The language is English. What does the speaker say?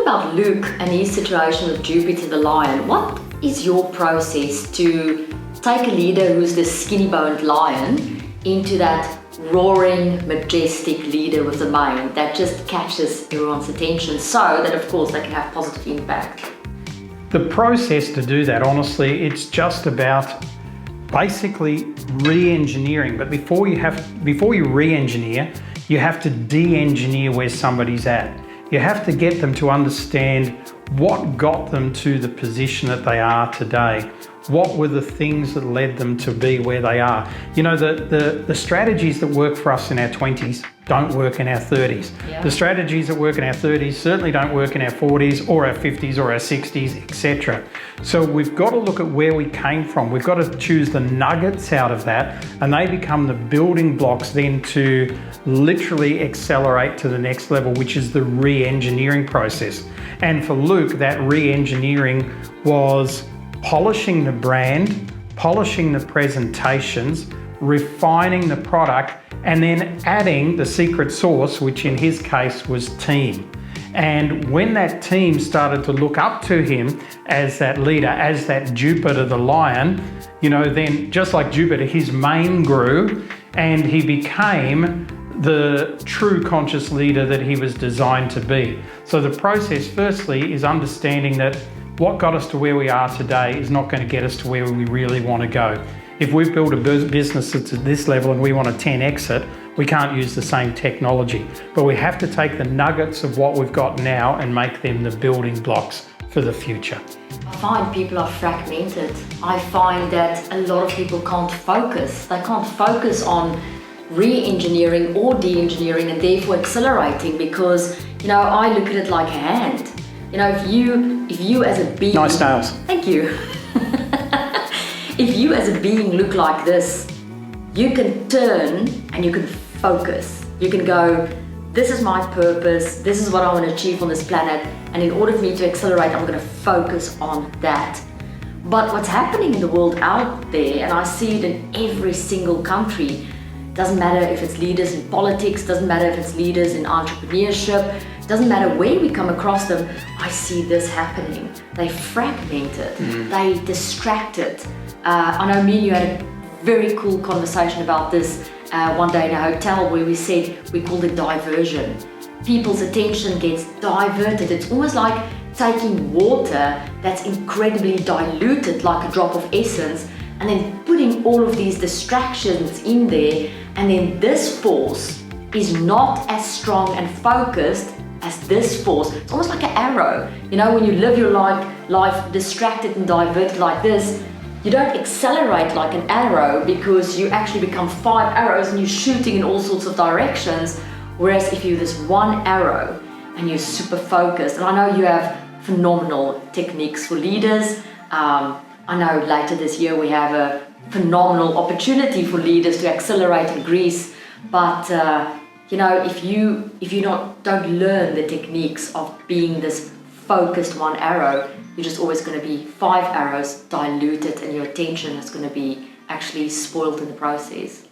about Luke and his situation with Jupiter the lion, what is your process to take a leader who's the skinny-boned lion into that roaring, majestic leader with the mane that just catches everyone's attention so that, of course, they can have positive impact? The process to do that, honestly, it's just about basically re-engineering. But before you re-engineer, you have to de-engineer where somebody's at. You have to get them to understand what got them to the position that they are today. What were the things that led them to be where they are? You know, the strategies that work for us in our 20s don't work in our 30s. Yeah. The strategies that work in our 30s certainly don't work in our 40s or our 50s or our 60s, etc. So we've got to look at where we came from. We've got to choose the nuggets out of that, and they become the building blocks then to literally accelerate to the next level, which is the re-engineering process. And for Luke, that re-engineering was polishing the brand, polishing the presentations, refining the product, and then adding the secret sauce, which in his case was team. And when that team started to look up to him as that leader, as that Jupiter the lion, you know, then just like Jupiter, his mane grew and he became the true conscious leader that he was designed to be. So the process firstly is understanding that what got us to where we are today is not going to get us to where we really want to go. If we've built a business that's at this level and we want a 10x it, we can't use the same technology. But we have to take the nuggets of what we've got now and make them the building blocks for the future. I find people are fragmented. I find that a lot of people can't focus. They can't focus on re-engineering or de-engineering and therefore accelerating, because, you know, I look at it like a hand. You know, if you as a being... Nice nails. Thank you. If you as a being look like this, you can turn and you can focus. You can go, this is my purpose, this is what I want to achieve on this planet, and in order for me to accelerate, I'm going to focus on that. But what's happening in the world out there, and I see it in every single country, doesn't matter if it's leaders in politics, doesn't matter if it's leaders in entrepreneurship, doesn't matter where we come across them, I see this happening. They fragmented, they distracted. I know me and you had a very cool conversation about this one day in a hotel where we said we called it diversion. People's attention gets diverted. It's almost like taking water that's incredibly diluted, like a drop of essence, and then putting all of these distractions in there, and then this force is not as strong and focused as this force. It's almost like an arrow. You know, when you live your life distracted and diverted like this, you don't accelerate like an arrow because you actually become 5 arrows and you're shooting in all sorts of directions. Whereas if you're this one arrow and you're super focused, and I know you have phenomenal techniques for leaders. I know later this year we have a phenomenal opportunity for leaders to accelerate in Greece. But you know, if you don't learn the techniques of being this focused one arrow, you're just always going to be 5 arrows diluted, and your attention is going to be actually spoiled in the process.